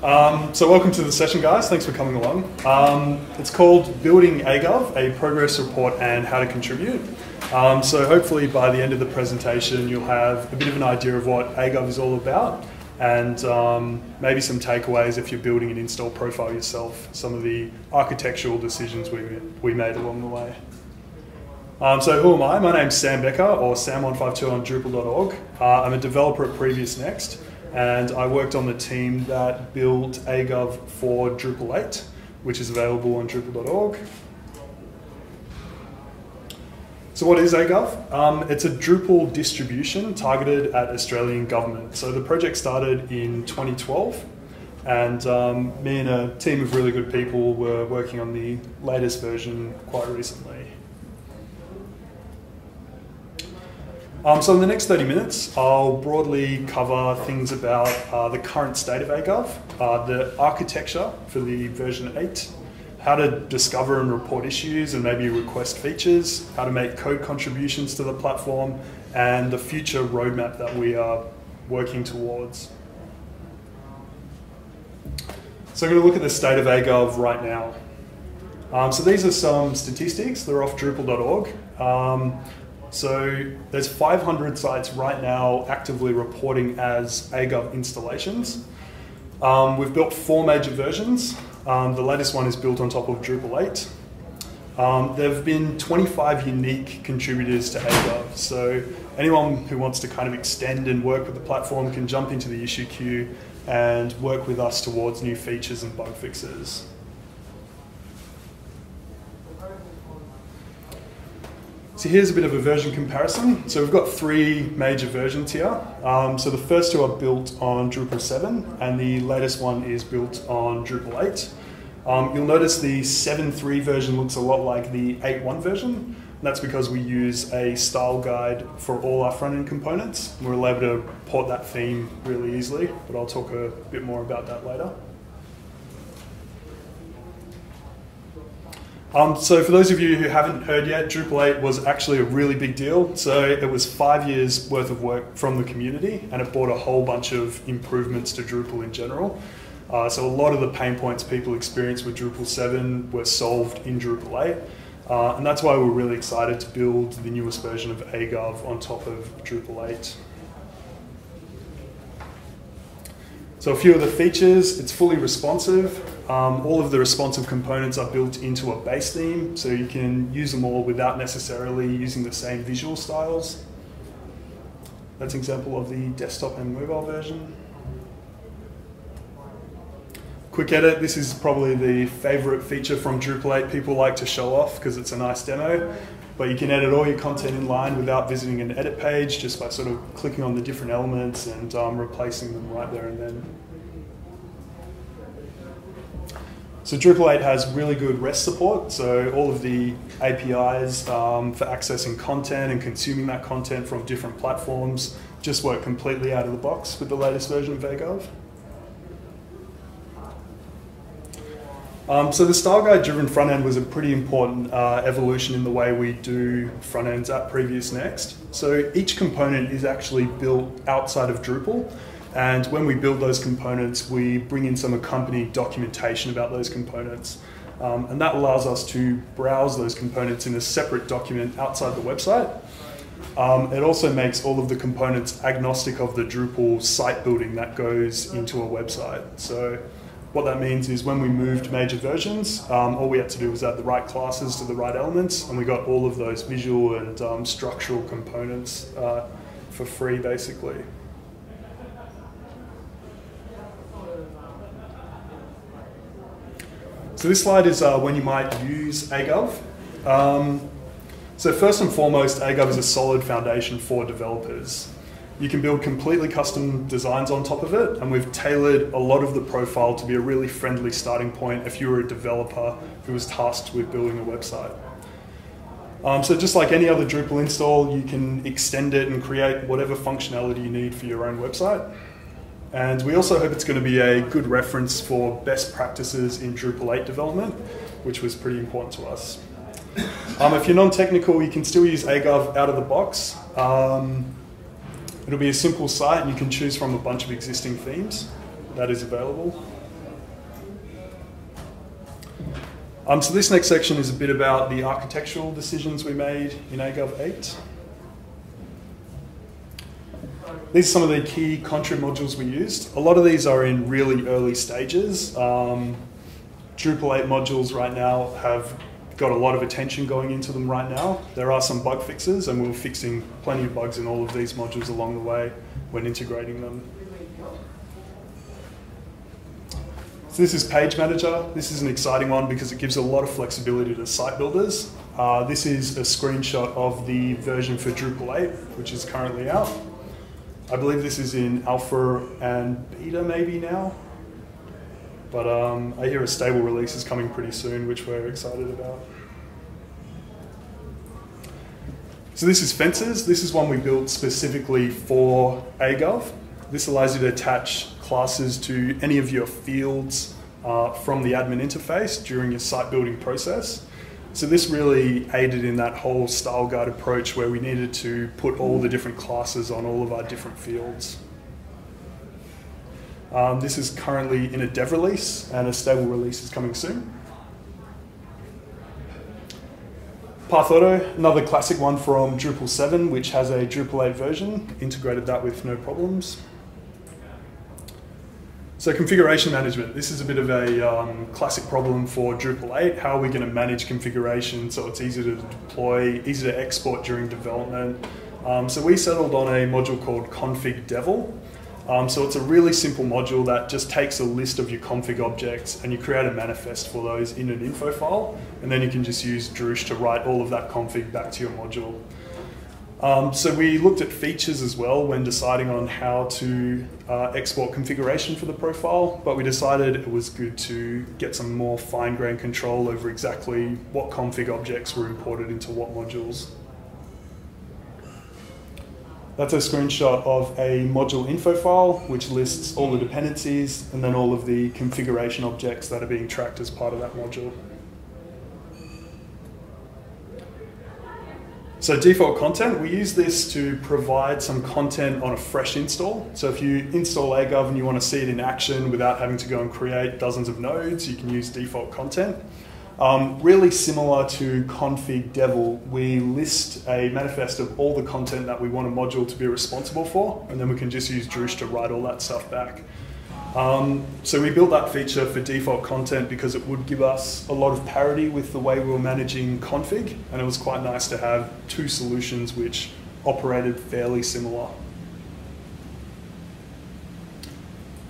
So welcome to the session, guys. Thanks for coming along. It's called Building aGov, a progress report and how to contribute. So hopefully by the end of the presentation, you'll have a bit of an idea of what aGov is all about and maybe some takeaways if you're building an install profile yourself, some of the architectural decisions we made along the way. So who am I? My name's Sam Becker, or Sam152 on Drupal.org. I'm a developer at Previous Next, and I worked on the team that built aGov for Drupal 8, which is available on Drupal.org. So what is aGov? It's a Drupal distribution targeted at Australian government. So the project started in 2012, and me and a team of really good people were working on the latest version quite recently. So in the next 30 minutes, I'll broadly cover things about the current state of aGov, the architecture for the version 8, how to discover and report issues and maybe request features, how to make code contributions to the platform, and the future roadmap that we are working towards. So I'm going to look at the state of aGov right now. So these are some statistics. They're off Drupal.org. So there's 500 sites right now actively reporting as aGov installations. We've built 4 major versions. The latest one is built on top of Drupal 8. There have been 25 unique contributors to aGov. So anyone who wants to kind of extend and work with the platform can jump into the issue queue and work with us towards new features and bug fixes. So here's a bit of a version comparison. So we've got 3 major versions here. So the first 2 are built on Drupal 7, and the latest one is built on Drupal 8. You'll notice the 7.3 version looks a lot like the 8.1 version. And that's because we use a style guide for all our front-end components. We're able to port that theme really easily, but I'll talk a bit more about that later. So for those of you who haven't heard yet, Drupal 8 was actually a really big deal. So it was 5 years worth of work from the community, and it brought a whole bunch of improvements to Drupal in general. So a lot of the pain points people experienced with Drupal 7 were solved in Drupal 8. And that's why we're really excited to build the newest version of aGov on top of Drupal 8. So a few of the features: it's fully responsive. All of the responsive components are built into a base theme, so you can use them all without necessarily using the same visual styles. That's an example of the desktop and mobile version. Quick edit: this is probably the favorite feature from Drupal 8 people like to show off because it's a nice demo. But you can edit all your content in line without visiting an edit page, just by sort of clicking on the different elements and replacing them right there and then. So Drupal 8 has really good REST support, so all of the APIs for accessing content and consuming that content from different platforms just work completely out of the box with the latest version of aGov. So the style guide driven front end was a pretty important evolution in the way we do front ends at Previous Next. So each component is actually built outside of Drupal, and when we build those components, we bring in some accompanying documentation about those components. And that allows us to browse those components in a separate document outside the website. It also makes all of the components agnostic of the Drupal site building that goes into a website. So what that means is when we moved major versions, all we had to do was add the right classes to the right elements, and we got all of those visual and structural components for free, basically. So this slide is when you might use aGov. So first and foremost, aGov is a solid foundation for developers. You can build completely custom designs on top of it, and we've tailored a lot of the profile to be a really friendly starting point if you were a developer who was tasked with building a website. So just like any other Drupal install, you can extend it and create whatever functionality you need for your own website. And we also hope it's going to be a good reference for best practices in Drupal 8 development, which was pretty important to us. If you're non-technical, you can still use aGov out of the box. It'll be a simple site, and you can choose from a bunch of existing themes that is available. So this next section is a bit about the architectural decisions we made in aGov 8. These are some of the key contrib modules we used. A lot of these are in really early stages. Drupal 8 modules right now have got a lot of attention going into them right now. There are some bug fixes, and we're fixing plenty of bugs in all of these modules along the way when integrating them. So this is Page Manager. This is an exciting one because it gives a lot of flexibility to site builders. This is a screenshot of the version for Drupal 8, which is currently out. I believe this is in alpha and beta maybe now. But I hear a stable release is coming pretty soon, which we're excited about. So this is Fences. This is one we built specifically for aGov. This allows you to attach classes to any of your fields from the admin interface during your site building process. So this really aided in that whole style guide approach where we needed to put all the different classes on all of our different fields. This is currently in a dev release, and a stable release is coming soon. Path Auto, another classic one from Drupal 7, which has a Drupal 8 version, integrated that with no problems. So configuration management, this is a bit of a classic problem for Drupal 8. How are we going to manage configuration so it's easy to deploy, easy to export during development? So we settled on a module called config devil. So it's a really simple module that just takes a list of your config objects and you create a manifest for those in an info file, and then you can just use Drush to write all of that config back to your module. So we looked at features as well when deciding on how to export configuration for the profile, but we decided it was good to get some more fine-grained control over exactly what config objects were imported into what modules. That's a screenshot of a module info file, which lists all the dependencies and then all of the configuration objects that are being tracked as part of that module. So default content, we use this to provide some content on a fresh install. So if you install aGov and you want to see it in action without having to go and create dozens of nodes, you can use default content. Really similar to config devil, we list a manifest of all the content that we want a module to be responsible for, and then we can just use Drush to write all that stuff back. So we built that feature for default content because it would give us a lot of parity with the way we were managing config, and it was quite nice to have two solutions which operated fairly similar.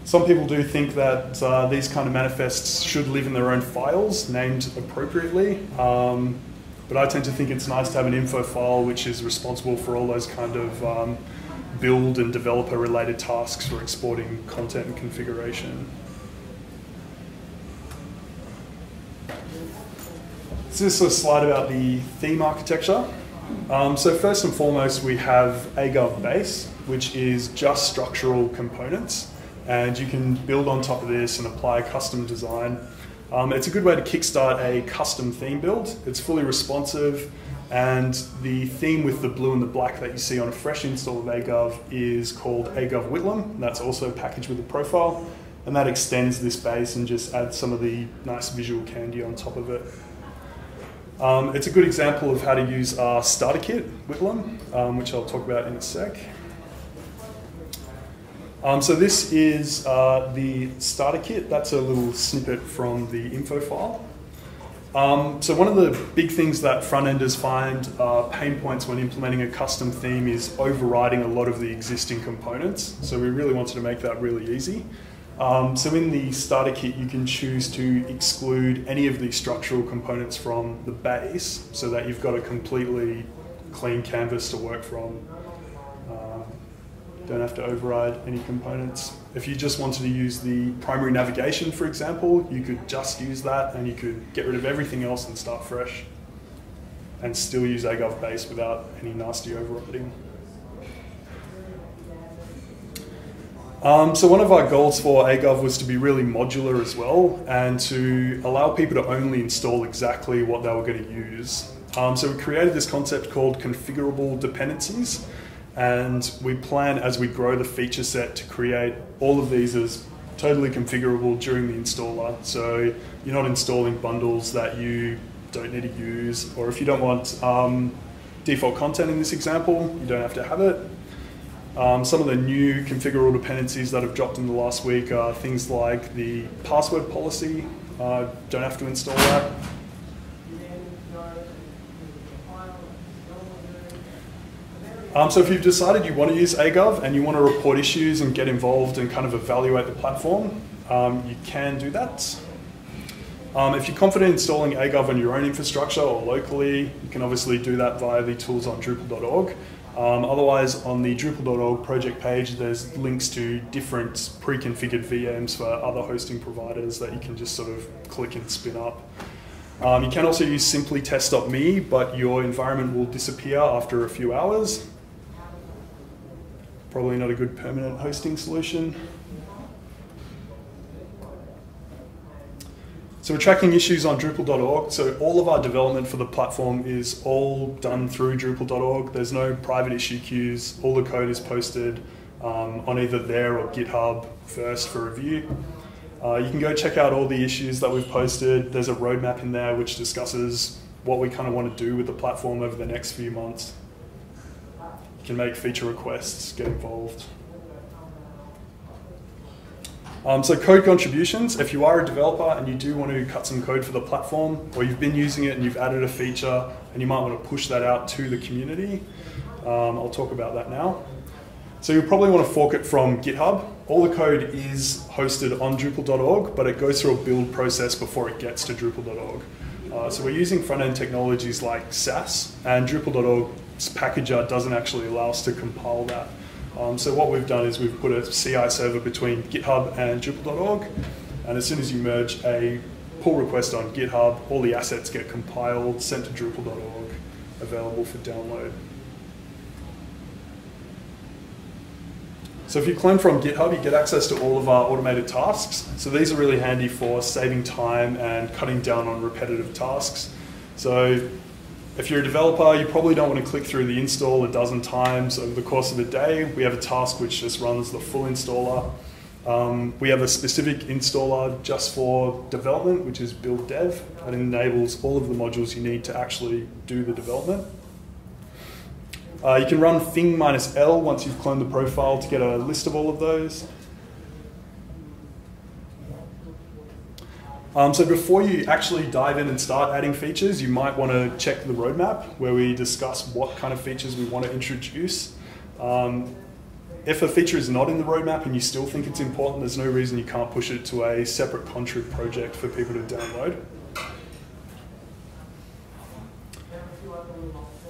Some people do think that these kind of manifests should live in their own files, named appropriately, but I tend to think it's nice to have an info file which is responsible for all those kind of build and developer related tasks for exporting content and configuration. So this is a slide about the theme architecture. So first and foremost, we have aGov base, which is just structural components, and you can build on top of this and apply a custom design. It's a good way to kickstart a custom theme build. It's fully responsive, and the theme with the blue and the black that you see on a fresh install of aGov is called aGov Whitlam. That's also packaged with a profile, and that extends this base and just adds some of the nice visual candy on top of it. It's a good example of how to use our starter kit, Whitlam, which I'll talk about in a sec. So this is the starter kit. That's a little snippet from the info file. So one of the big things that front-enders find pain points when implementing a custom theme is overriding a lot of the existing components. So we really wanted to make that really easy. So in the starter kit, you can choose to exclude any of the structural components from the base so that you've got a completely clean canvas to work from. Don't have to override any components. If you just wanted to use the primary navigation, for example, you could just use that and you could get rid of everything else and start fresh and still use aGov base without any nasty overriding. So one of our goals for aGov was to be really modular as well and to allow people to only install exactly what they were going to use. So we created this concept called configurable dependencies. And we plan, as we grow the feature set, to create all of these as totally configurable during the installer. So you're not installing bundles that you don't need to use, or if you don't want default content in this example, you don't have to have it. Some of the new configurable dependencies that have dropped in the last week are things like the password policy. Don't have to install that. So if you've decided you want to use aGov and you want to report issues and get involved and kind of evaluate the platform, you can do that. If you're confident installing aGov on your own infrastructure or locally, you can obviously do that via the tools on Drupal.org. Otherwise, on the Drupal.org project page, there's links to different pre-configured VMs for other hosting providers that you can just sort of click and spin up. You can also use simply test.me, but your environment will disappear after a few hours. Probably not a good permanent hosting solution. So we're tracking issues on Drupal.org. So all of our development for the platform is all done through Drupal.org. There's no private issue queues. All the code is posted on either there or GitHub first for review. You can go check out all the issues that we've posted. There's a roadmap in there which discusses what we kind of want to do with the platform over the next few months. You can make feature requests, get involved. So code contributions, if you are a developer and you do want to cut some code for the platform, or you've been using it and you've added a feature and you might want to push that out to the community, I'll talk about that now. So you'll probably want to fork it from GitHub. All the code is hosted on Drupal.org, but it goes through a build process before it gets to Drupal.org. So we're using front-end technologies like Sass, and Drupal.org's packager doesn't actually allow us to compile that. So what we've done is we've put a CI server between GitHub and Drupal.org, and as soon as you merge a pull request on GitHub, all the assets get compiled, sent to Drupal.org, available for download. So if you clone from GitHub, you get access to all of our automated tasks. So these are really handy for saving time and cutting down on repetitive tasks. So if you're a developer, you probably don't want to click through the install a dozen times over the course of a day. We have a task which just runs the full installer. We have a specific installer just for development, which is build dev, that enables all of the modules you need to actually do the development. You can run thing-L once you've cloned the profile to get a list of all of those. So before you actually dive in and start adding features, you might want to check the roadmap where we discuss what kind of features we want to introduce. If a feature is not in the roadmap and you still think it's important, there's no reason you can't push it to a separate contrib project for people to download.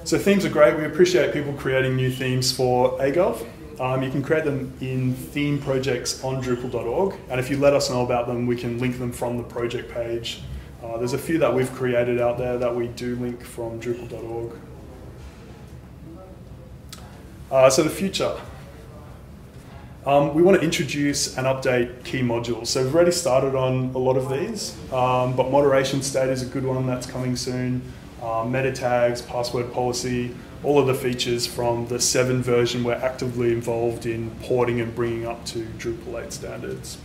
So themes are great. We appreciate people creating new themes for aGov. You can create them in theme projects on Drupal.org, and if you let us know about them, we can link them from the project page. There's a few that we've created out there that we do link from Drupal.org. So the future. We want to introduce and update key modules. So we've already started on a lot of these, but moderation state is a good one that's coming soon. Meta tags, password policy, all of the features from the 7 version we're actively involved in porting and bringing up to Drupal 8 standards.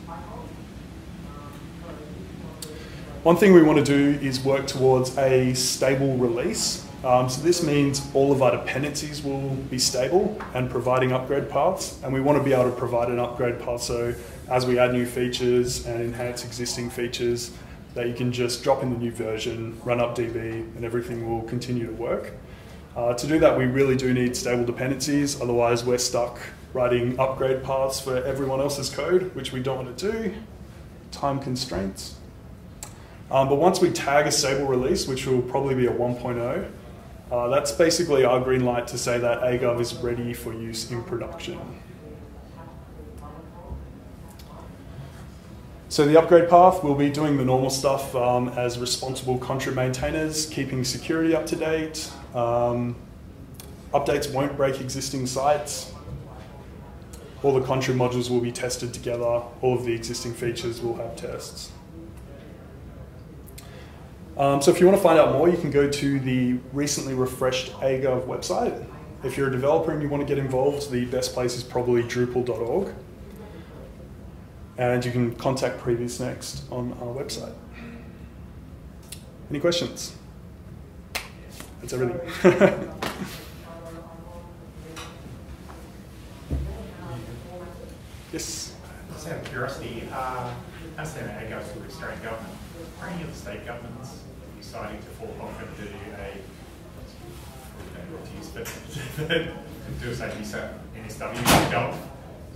One thing we want to do is work towards a stable release. So this means all of our dependencies will be stable and providing upgrade paths, and we want to be able to provide an upgrade path so as we add new features and enhance existing features, that you can just drop in the new version, run up DB, and everything will continue to work. To do that, we really do need stable dependencies, otherwise we're stuck writing upgrade paths for everyone else's code, which we don't want to do, time constraints. But once we tag a stable release, which will probably be a 1.0, that's basically our green light to say that aGov is ready for use in production. So the upgrade path, we'll be doing the normal stuff as responsible contrib maintainers, keeping security up to date. Updates won't break existing sites. All the contrib modules will be tested together. All of the existing features will have tests. So if you want to find out more, you can go to the recently refreshed aGov website. If you're a developer and you want to get involved, the best place is probably Drupal.org. and you can contact Previous Next on our website. Any questions? That's everything. Yes? Just out of curiosity, I understand that aGov is with the Australian government. Are any of the state governments deciding to fall off and do NSW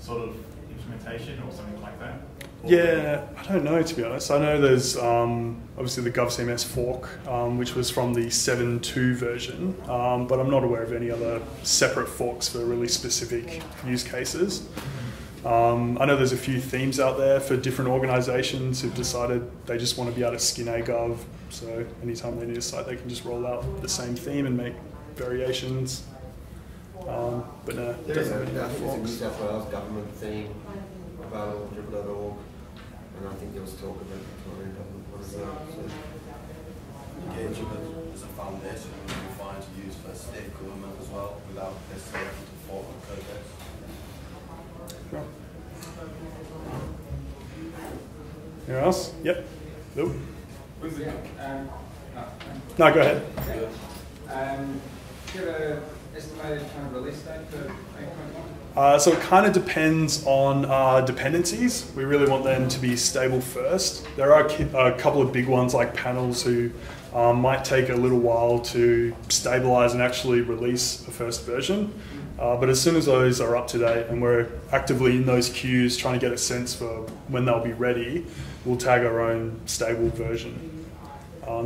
sort of implementation or something like that? Or Yeah, I don't know, to be honest. I know there's obviously the GovCMS fork, which was from the 7.2 version, but I'm not aware of any other separate forks for really specific use cases. I know there's a few themes out there for different organisations who've decided they just want to be able to skin aGov, so anytime they need a site they can just roll out the same theme and make variations. But no, There is doesn't a, really have I think there's a New forks. South Wales government theme available on Drupal.org, and I think there was talk about Victorian government one as well. So. Yeah, Drupal is a foundation and we find to use for state government as well without necessarily having to fork the code base. Sure. Anyone else? Yep. Nope. No, go ahead. Do you have an estimated kind of release date for 8.1? So it kind of depends on dependencies. We really want them to be stable first. There are a couple of big ones like panels who might take a little while to stabilize and actually release a first version. But as soon as those are up to date and we're actively in those queues trying to get a sense for when they'll be ready, we'll tag our own stable version.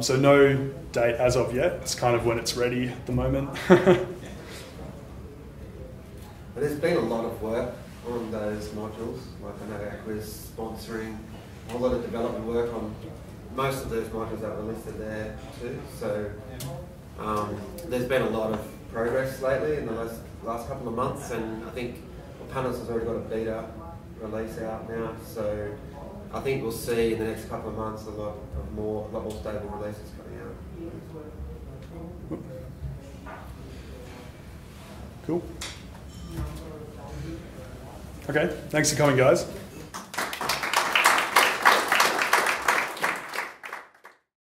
So no date as of yet. It's kind of when it's ready at the moment. But there's been a lot of work on those modules. Like I know Aqua's sponsoring a whole lot of development work on most of those modules that were listed there too. So there's been a lot of progress lately in the last couple of months, and I think Panels has already got a beta release out now. So I think we'll see in the next couple of months a lot more stable releases coming out. Cool. Okay, thanks for coming, guys.